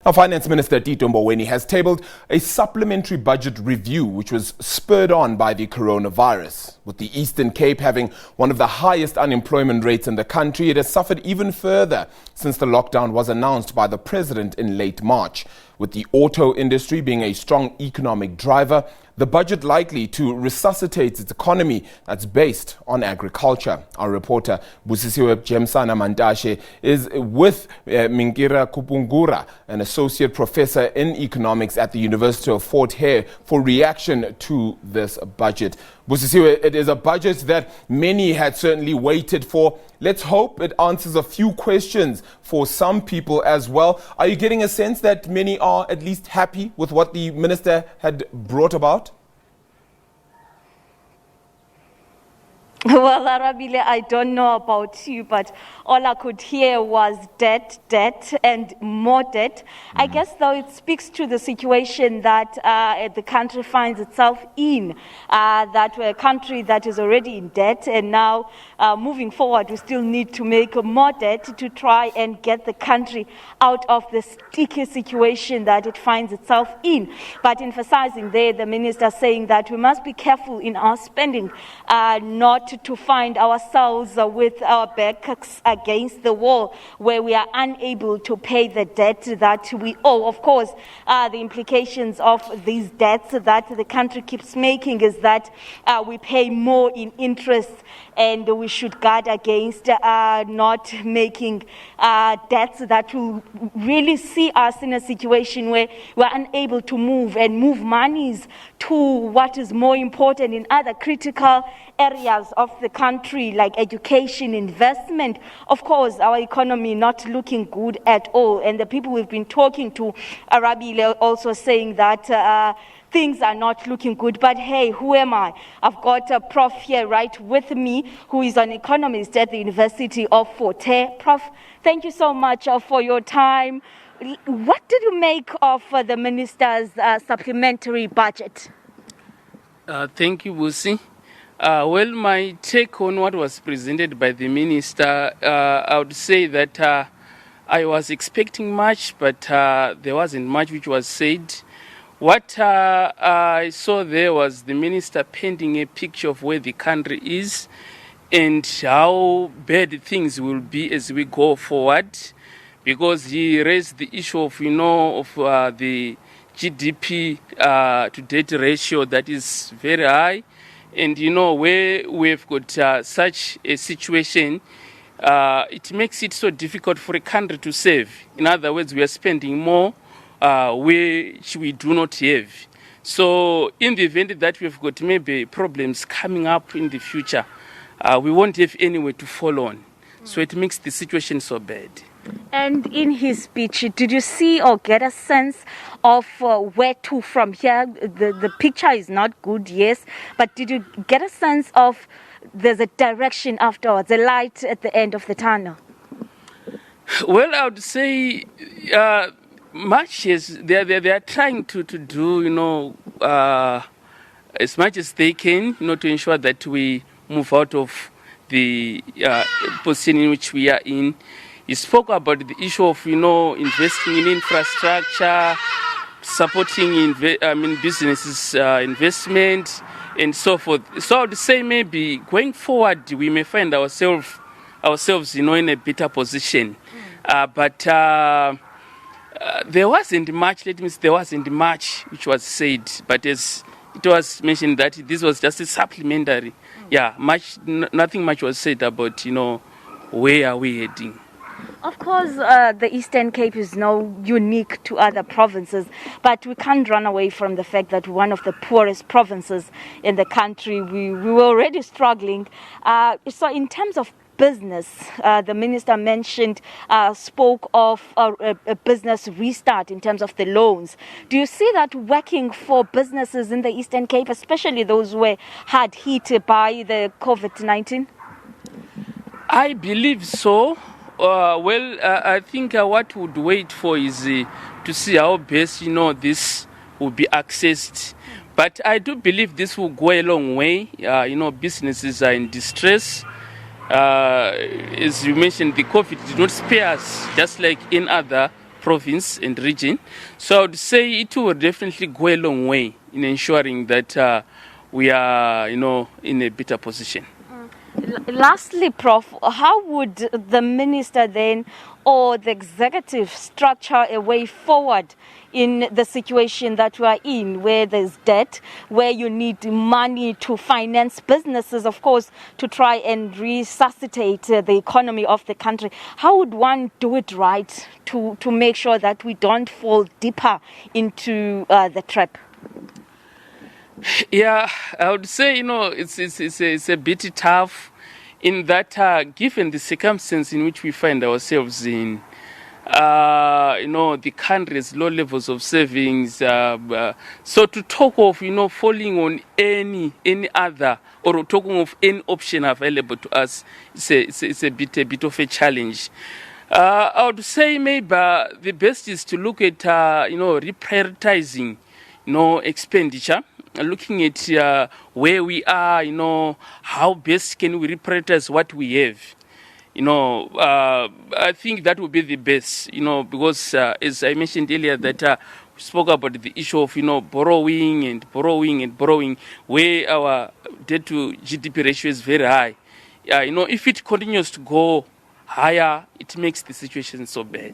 Now, Finance Minister Tito Mboweni has tabled a supplementary budget review which was spurred on by the coronavirus. With the Eastern Cape having one of the highest unemployment rates in the country, it has suffered even further since the lockdown was announced by the president in late March. With the auto industry being a strong economic driver, the budget likely to resuscitate its economy that's based on agriculture. Our reporter Busisiwe Jemsana-Mantashe is with Mingiri Kapingura, an associate professor in economics at the University of Fort Hare, for reaction to this budget. Busisiwe, it is a budget that many had certainly waited for. Let's hope it answers a few questions for some people as well. Are you getting a sense that many are at least happy with what the minister had brought about? Well, Arabile, I don't know about you, but all I could hear was debt, and more debt. I guess, though, it speaks to the situation that the country finds itself in, that we're a country that is already in debt, and now moving forward, we still need to make more debt to try and get the country out of the sticky situation that it finds itself in. But emphasizing there, the minister saying that we must be careful in our spending, not to find ourselves with our backs against the wall where we are unable to pay the debt that we owe. Of course, the implications of these debts that the country keeps making is that we pay more in interest, and we should guard against not making debts that will really see us in a situation where we're unable to move monies to what is more important in other critical areas of the country, like education, investment. Of course, our economy not looking good at all. And the people we've been talking to, Arabile, also saying that things are not looking good. But hey, who am I? I've got a prof here right with me who is an economist at the University of Fort Hare. Prof, thank you so much for your time. What did you make of the minister's supplementary budget? Thank you, Busi. Well, my take on what was presented by the minister, I would say that I was expecting much, but there wasn't much which was said. What I saw there was the minister painting a picture of where the country is and how bad things will be as we go forward, because he raised the issue of, the GDP to debt ratio that is very high. And, where we've got such a situation, it makes it so difficult for a country to save. In other words, we are spending more which we do not have. So in the event that we've got maybe problems coming up in the future, we won't have anywhere to fall on. So it makes the situation so bad. And in his speech, did you see or get a sense of where to from here? The picture is not good, yes, but did you get a sense of there's a direction afterwards, a light at the end of the tunnel? Well, I would say much as they are trying to do, as much as they can, to ensure that we move out of the position in which we are in. He spoke about the issue of, investing in infrastructure, supporting businesses' investment, and so forth. So I would say maybe going forward we may find ourselves, in a better position. But there wasn't much. There wasn't much which was said. But as it was mentioned that this was just a supplementary. Yeah, nothing much was said about, where are we heading. Of course, the Eastern Cape is no unique to other provinces, but we can't run away from the fact that one of the poorest provinces in the country, we were already struggling. So in terms of business, the minister spoke of a business restart in terms of the loans. Do you see that working for businesses in the Eastern Cape, especially those who were hard hit by the COVID-19? I believe so. I think what would wait for is to see how best, this will be accessed. But I do believe this will go a long way. Businesses are in distress. As you mentioned, the COVID did not spare us, just like in other province and region. So I would say it will definitely go a long way in ensuring that we are, in a better position. Lastly, Prof, how would the minister then or the executive structure a way forward in the situation that we are in, where there's debt, where you need money to finance businesses, of course, to try and resuscitate the economy of the country? How would one do it right to make sure that we don't fall deeper into the trap? Yeah, I would say, it's a bit tough in that given the circumstance in which we find ourselves in, the country's low levels of savings. So to talk of, falling on any other or talking of any option available to us, it's a bit of a challenge. I would say maybe the best is to look at, reprioritizing, expenditure. Looking at where we are, how best can we reprioritize what we have. I think that would be the best, because as I mentioned earlier that we spoke about the issue of, borrowing, where our debt to GDP ratio is very high. If it continues to go higher, it makes the situation so bad.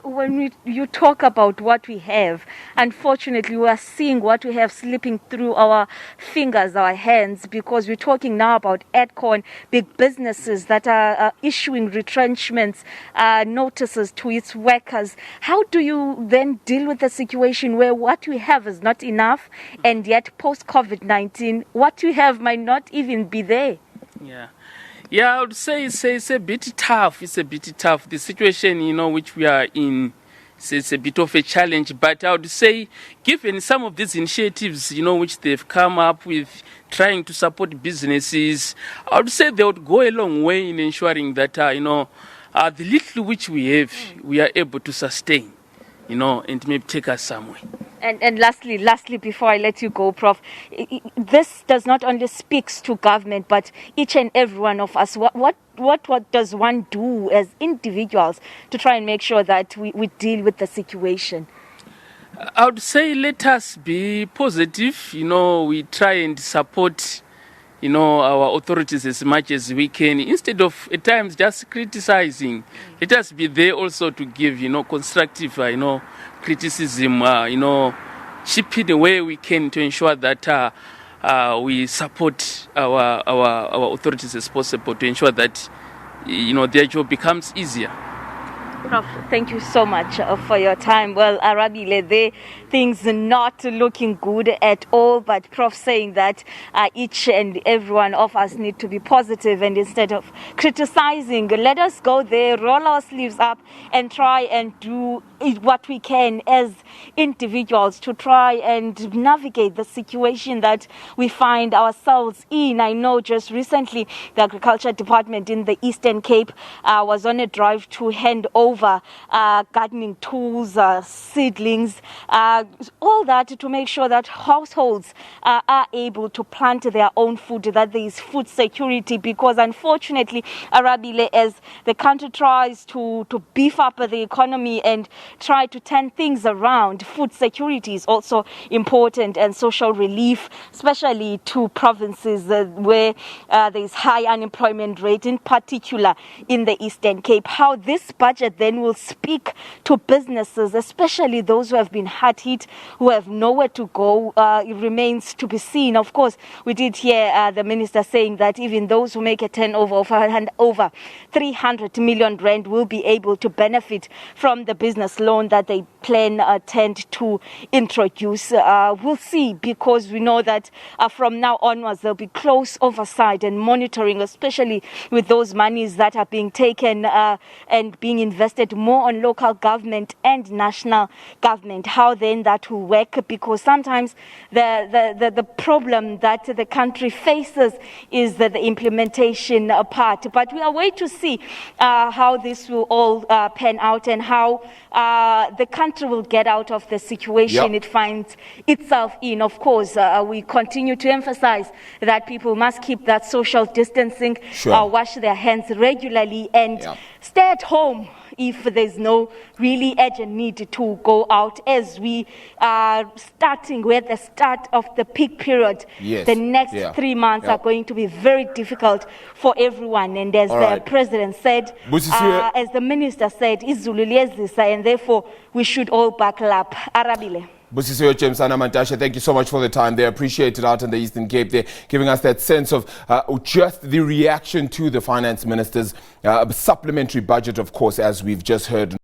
When you talk about what we have, unfortunately, we are seeing what we have slipping through our fingers, our hands, because we're talking now about ADCON, big businesses that are issuing retrenchments, notices to its workers. How do you then deal with the situation where what we have is not enough, and yet post-COVID-19, what we have might not even be there? Yeah, I would say it's a bit tough. The situation, which we are in, it's a bit of a challenge. But I would say, given some of these initiatives, which they've come up with, trying to support businesses, I would say they would go a long way in ensuring that, the little which we have, we are able to sustain, and maybe take us somewhere. And lastly, before I let you go, Prof, this does not only speaks to government, but each and every one of us. What does one do as individuals to try and make sure that we deal with the situation? I would say let us be positive. We try and support, our authorities as much as we can. Instead of at times just criticizing, let us be there also to give, constructive, criticism, chip in the way we can to ensure that we support our authorities as possible to ensure that, their job becomes easier. Prof, thank you so much for your time. Well, Arabile, things not looking good at all, but Prof saying that each and every one of us need to be positive, and instead of criticizing, let us go there, roll our sleeves up and try and do what we can as individuals to try and navigate the situation that we find ourselves in. I know just recently the Agriculture Department in the Eastern Cape was on a drive to hand over gardening tools, seedlings, all that to make sure that households are able to plant their own food, that there is food security, because unfortunately, Arabile, as the country tries to beef up the economy and try to turn things around, food security is also important, and social relief, especially to provinces where there is high unemployment rate, in particular in the Eastern Cape. How this budget then will speak to businesses, especially those who have been hard hit, who have nowhere to go, it remains to be seen. Of course, we did hear the minister saying that even those who make a turnover of over 300 million rand will be able to benefit from the business loan that they tend to introduce. We'll see, because we know that from now onwards there'll be close oversight and monitoring, especially with those monies that are being taken and being invested more on local government and national government. How then that will work, because sometimes the problem that the country faces is the implementation part. But we are waiting to see how this will all pan out, and how the country will get out of the situation it finds itself in. Of course, we continue to emphasize that people must keep that social distancing, wash their hands regularly, and stay at home if there's no really urgent need to go out, as we are starting with the start of the peak period. Yes. The next 3 months are going to be very difficult for everyone. And as the President said, as the Minister said, izulu liyezisa, and therefore we should all buckle up. Arabile. Busisiwe Jemsana-Mantashe, thank you so much for the time. They appreciate it out in the Eastern Cape. They're giving us that sense of just the reaction to the Finance Minister's supplementary budget, of course, as we've just heard.